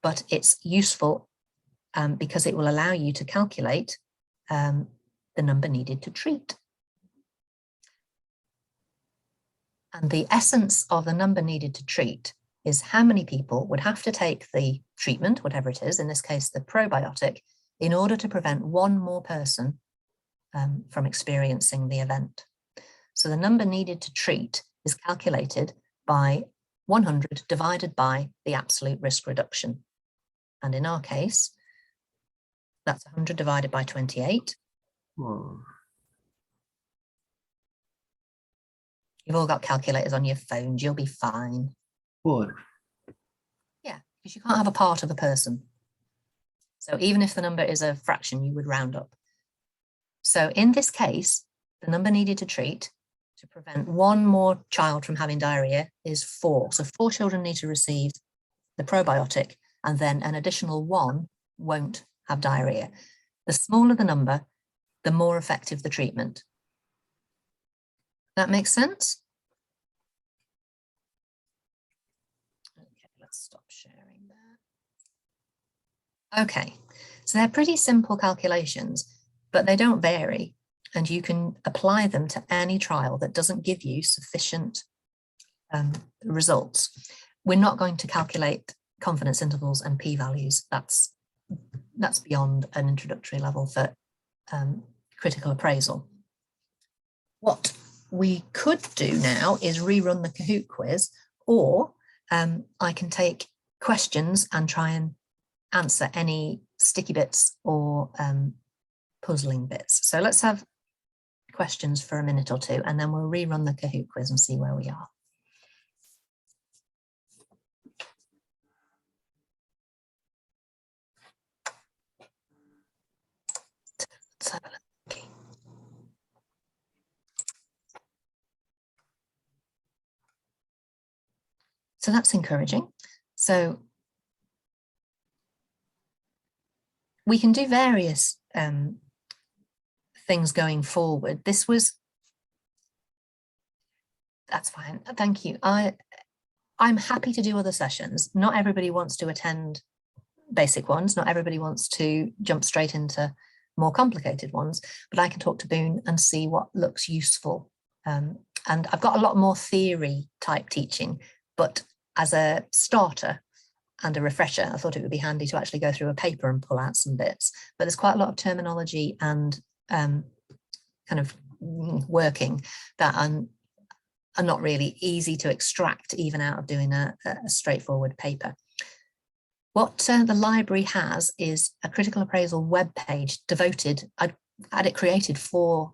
but it's useful because it will allow you to calculate the number needed to treat. And the essence of the number needed to treat is how many people would have to take the treatment, whatever it is, in this case, the probiotic, in order to prevent one more person from experiencing the event. So the number needed to treat is calculated by 100 divided by the absolute risk reduction. And in our case, that's 100 divided by 28. 4. You've all got calculators on your phones, you'll be fine. 4. Yeah, because you can't have a part of a person. So even if the number is a fraction, you would round up. So in this case, the number needed to treat to prevent one more child from having diarrhea is 4. So 4 children need to receive the probiotic, and then an additional 1 won't have diarrhea. The smaller the number, the more effective the treatment. That makes sense? Okay, let's stop sharing that. Okay, so they're pretty simple calculations, but they don't vary, and you can apply them to any trial that doesn't give you sufficient results. We're not going to calculate confidence intervals and p-values. That's beyond an introductory level for critical appraisal. What we could do now is rerun the Kahoot quiz, or I can take questions and try and answer any sticky bits or puzzling bits. So let's have questions for a minute or two, and then we'll rerun the Kahoot quiz and see where we are. Let's have a look. So that's encouraging. So we can do various things going forward. That's fine. Thank you. I'm happy to do other sessions. Not everybody wants to attend basic ones. Not everybody wants to jump straight into more complicated ones, but I can talk to Boone and see what looks useful. And I've got a lot more theory type teaching, but as a starter and a refresher, I thought it would be handy to actually go through a paper and pull out some bits. But there's quite a lot of terminology and kind of working that are not really easy to extract even out of doing a straightforward paper. What the library has is a critical appraisal web page devoted. I had it created for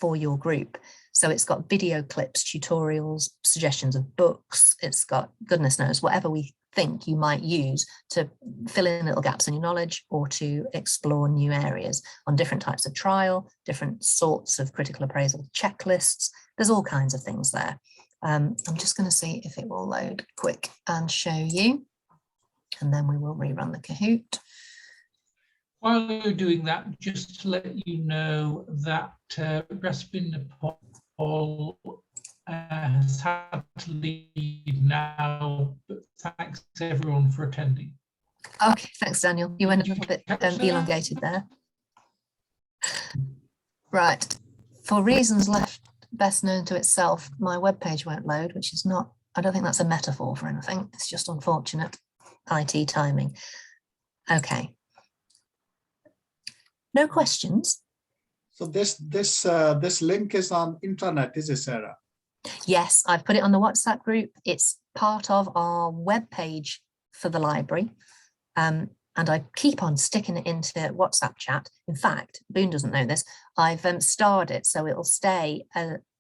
your group. So it's got video clips, tutorials, suggestions of books. It's got, goodness knows, whatever we think you might use to fill in little gaps in your knowledge or to explore new areas on different types of trial, different sorts of critical appraisal checklists. There's all kinds of things there. I'm just going to see if it will load quick and show you, and then we will rerun the Kahoot. While you're doing that, just to let you know that Raspin Nepal has had to leave now, but thanks everyone for attending. Okay, thanks, Daniel. You went a little bit Catch that? elongated there. Right. For reasons left best known to itself, my webpage won't load, which is not, I don't think that's a metaphor for anything. It's just unfortunate IT timing. Okay. No questions? So this link is on intranet, is it, Sarah? Yes, I've put it on the WhatsApp group. It's part of our web page for the library. And I keep on sticking it into WhatsApp chat. In fact, Boone doesn't know this. I've starred it so it'll stay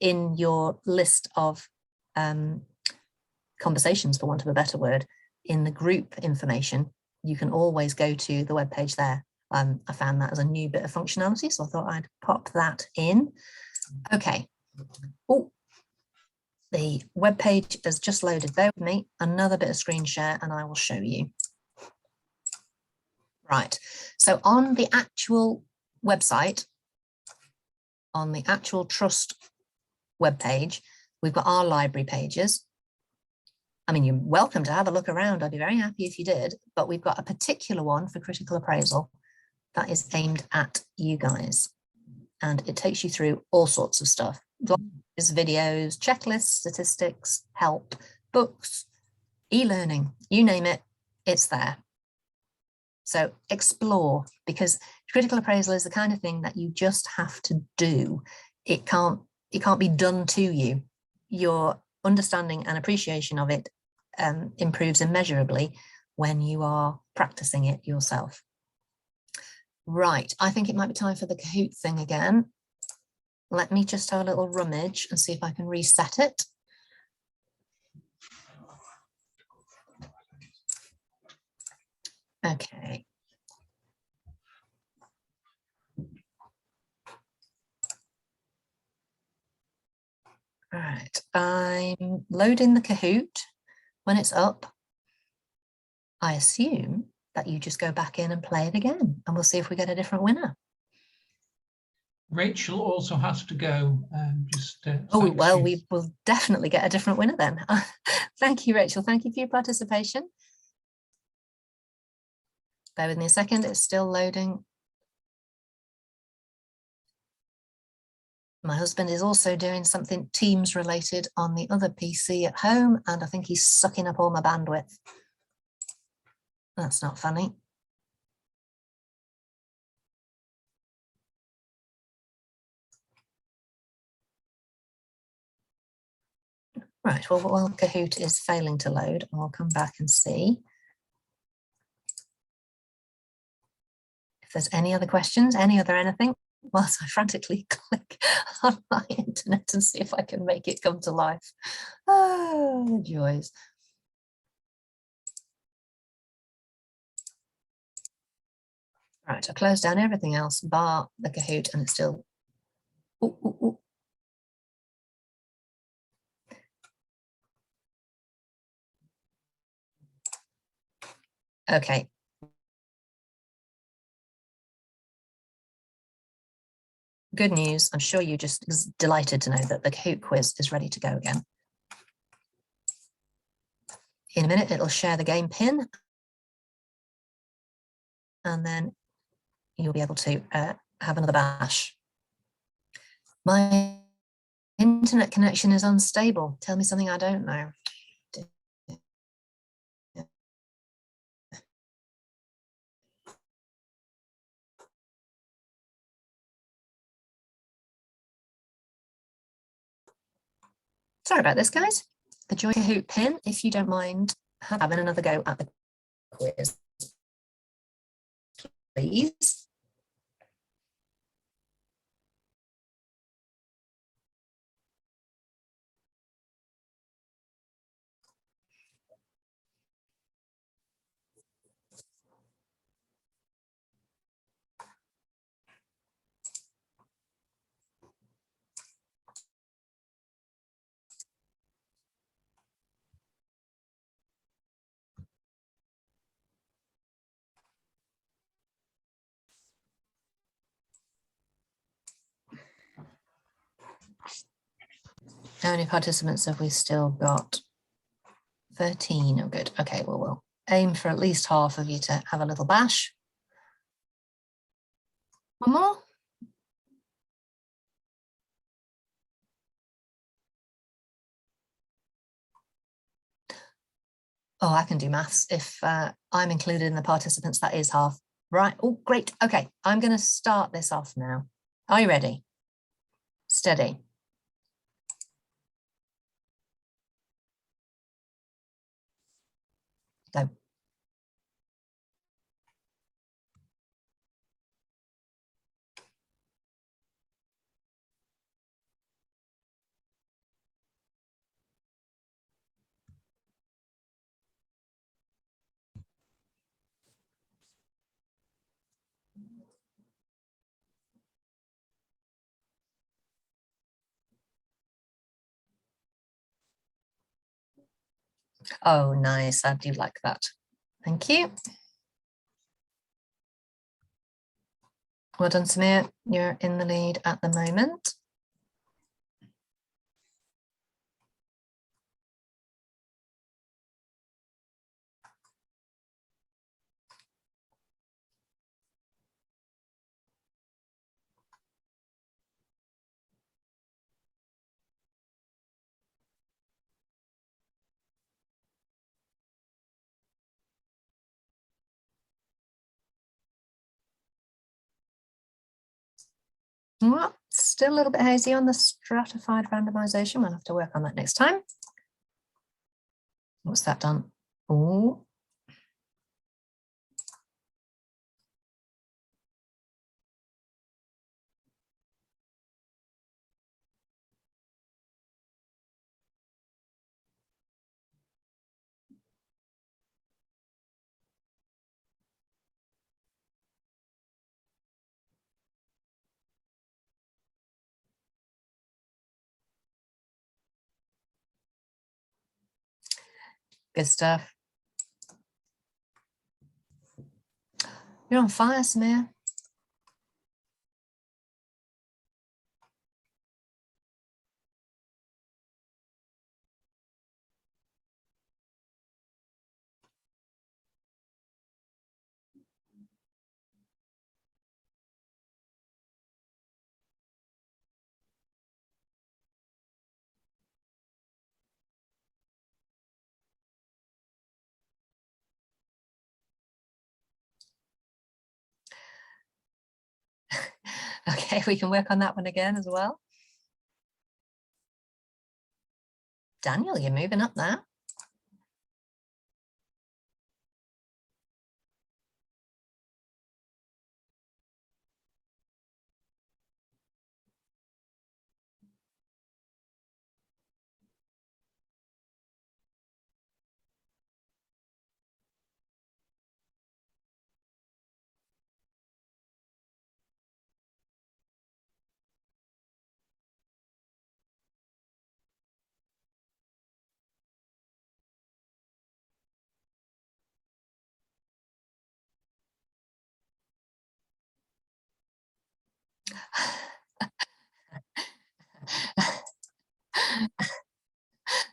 in your list of conversations, for want of a better word, in the group information. You can always go to the web page there. I found that as a new bit of functionality, so I thought I'd pop that in. Okay. Oh, the web page has just loaded. Bear with me. Another bit of screen share, and I will show you. Right. So on the actual website, on the actual trust web page, we've got our library pages. I mean, you're welcome to have a look around. I'd be very happy if you did, but we've got a particular one for critical appraisal that is aimed at you guys. And it takes you through all sorts of stuff. Videos, checklists, statistics, help, books, e-learning, you name it, it's there. So explore, because critical appraisal is the kind of thing that you just have to do. It can't be done to you. Your understanding and appreciation of it improves immeasurably when you are practicing it yourself. Right, I think it might be time for the Kahoot thing again. Let me just have a little rummage and see if I can reset it. Okay. All right, I'm loading the Kahoot. When it's up, I assume that you just go back in and play it again, and we'll see if we get a different winner. Rachel also has to go. Oh, thanks well, you. we will definitely get a different winner then. Thank you, Rachel. Thank you for your participation. Bear with me a second, it's still loading. My husband is also doing something Teams related on the other PC at home, and I think he's sucking up all my bandwidth. That's not funny. Right, well, while Kahoot is failing to load, I'll come back and see if there's any other questions, any other anything, whilst I frantically click on my internet and see if I can make it come to life. Oh, the joys. Right, I closed down everything else bar the Kahoot, and it's still. Ooh, ooh, ooh. Okay. Good news. I'm sure you're just delighted to know that the Kahoot quiz is ready to go again. In a minute, it'll share the game pin, and then you'll be able to have another bash. My internet connection is unstable. Tell me something I don't know. Sorry about this, guys. The Joy Kahoot pin, if you don't mind having another go at the quiz, please. How many participants have we still got? 13. Oh, good. Okay, well, we'll aim for at least half of you to have a little bash. One more. Oh, I can do maths. If I'm included in the participants, that is half. Right. Oh, great. Okay, I'm going to start this off now. Are you ready? Steady. Go. Oh, nice. I do like that. Thank you. Well done, Samir. You're in the lead at the moment. Well, still a little bit hazy on the stratified randomization. We'll have to work on that next time. What's that done? Oh. Good stuff. You're on fire, Samir. Okay, we can work on that one again as well. Daniel, you're moving up there.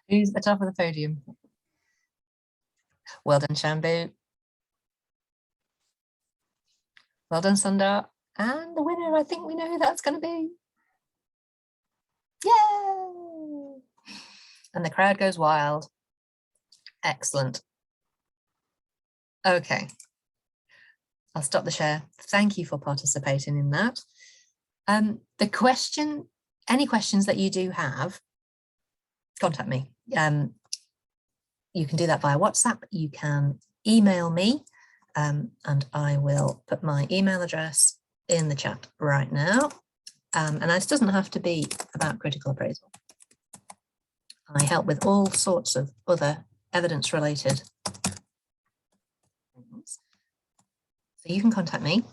Who's at the top of the podium? Well done, Shambu. Well done, Sundar. And the winner, I think we know who that's going to be. Yay! And the crowd goes wild. Excellent. Okay. I'll stop the share. Thank you for participating in that. The question, any questions that you do have, contact me. You can do that via WhatsApp. You can email me, and I will put my email address in the chat right now. And this doesn't have to be about critical appraisal. I help with all sorts of other evidence-related things. So you can contact me.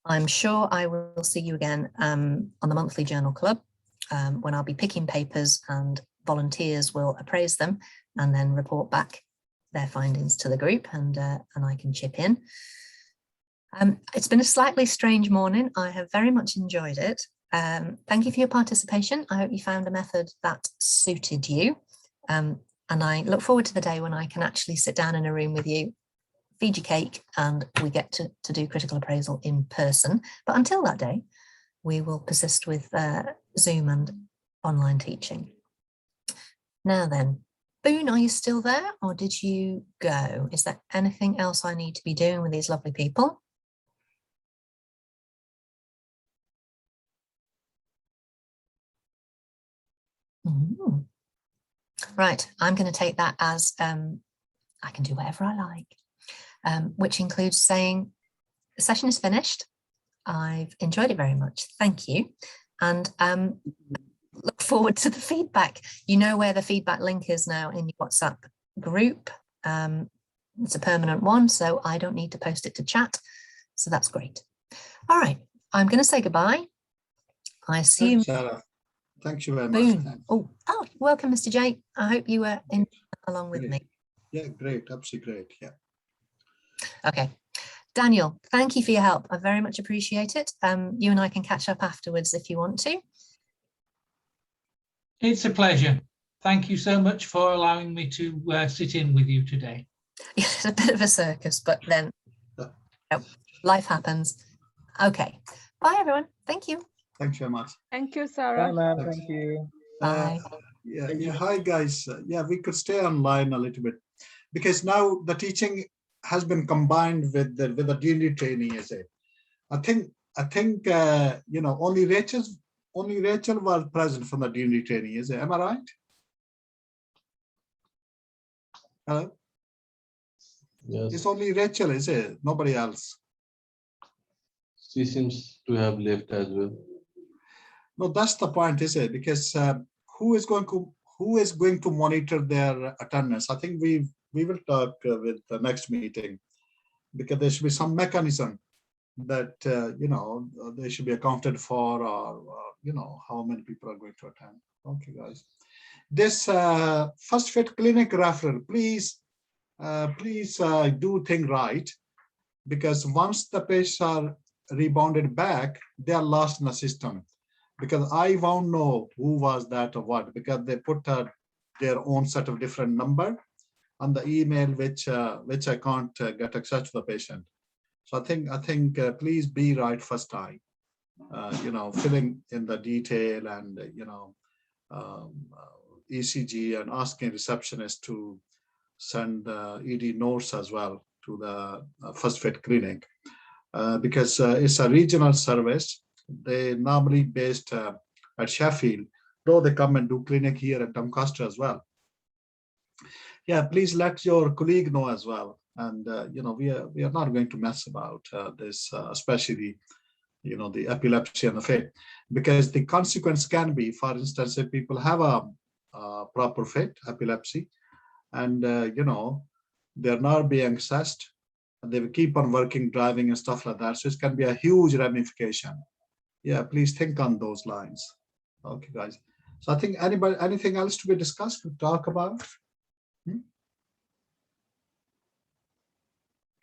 I'm sure I will see you again on the monthly journal club when I'll be picking papers and volunteers will appraise them and then report back their findings to the group, and I can chip in. It's been a slightly strange morning. I have very much enjoyed it. Thank you for your participation. I hope you found a method that suited you. And I look forward to the day when I can actually sit down in a room with you, feed you cake, and we get to do critical appraisal in person. But until that day, we will persist with Zoom and online teaching. Now then, Boone, are you still there or did you go? Is there anything else I need to be doing with these lovely people? Mm. Right, I'm going to take that as I can do whatever I like, which includes saying the session is finished. I've enjoyed it very much. Thank you. And look forward to the feedback. You know where the feedback link is now in your WhatsApp group. It's a permanent one, so I don't need to post it to chat. So that's great. All right, I'm going to say goodbye. I assume. Thanks, Sarah. Thank you very much. Boone. Thanks. Oh, welcome, Mr. J. I hope you were in along with Great. me. Yeah, great. Absolutely great. Yeah. Okay. Daniel, thank you for your help. I very much appreciate it. You and I can catch up afterwards if you want to. It's a pleasure. Thank you so much for allowing me to sit in with you today. It's a bit of a circus, but then life happens. Okay. Bye, everyone. Thank you. Thanks very much. Thank you, Sarah. Thanks. Thank you. Bye. Yeah. Hi, guys. Yeah, we could stay online a little bit because now the teaching has been combined with the D&D training, is it? I think you know, only Rachel was present from the D&D training, is it? Am I right? Hello? Yes, It's only Rachel, is it? Nobody else. she seems to have left as well. No, that's the point, is it? Because who is going to monitor their attendance? I think we will talk with the next meeting, because there should be some mechanism that you know, they should be accounted for, or you know, how many people are going to attend. Okay, guys. This first fit clinic referral, please do things right, because once the patients are rebounded back, they are lost in the system. Because I won't know who was that or what, because they put their own set of different number on the email, which I can't get access to the patient. So I think please be right first time. You know, filling in the detail and you know, ECG, and asking receptionist to send ED notes as well to the first fit clinic, because it's a regional service. They normally based at Sheffield, though they come and do clinic here at Doncaster as well. Yeah, please let your colleague know as well. And you know, we are not going to mess about this, especially you know, the epilepsy and the fit, because the consequence can be, for instance, if people have a proper fit epilepsy, and you know, they're not being assessed, and they will keep on working, driving and stuff like that. So it can be a huge ramification. Yeah, please think on those lines. Okay, guys. So I think anything else to be discussed, to talk about?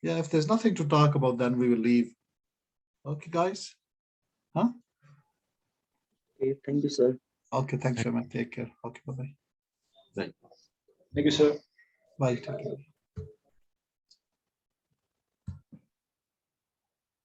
Yeah, if there's nothing to talk about, then we will leave. Okay, guys. Huh? Okay, thank you, sir. Okay, thanks very much. Take care. Okay, bye-bye. Right. Thank you, sir. Bye. Take care.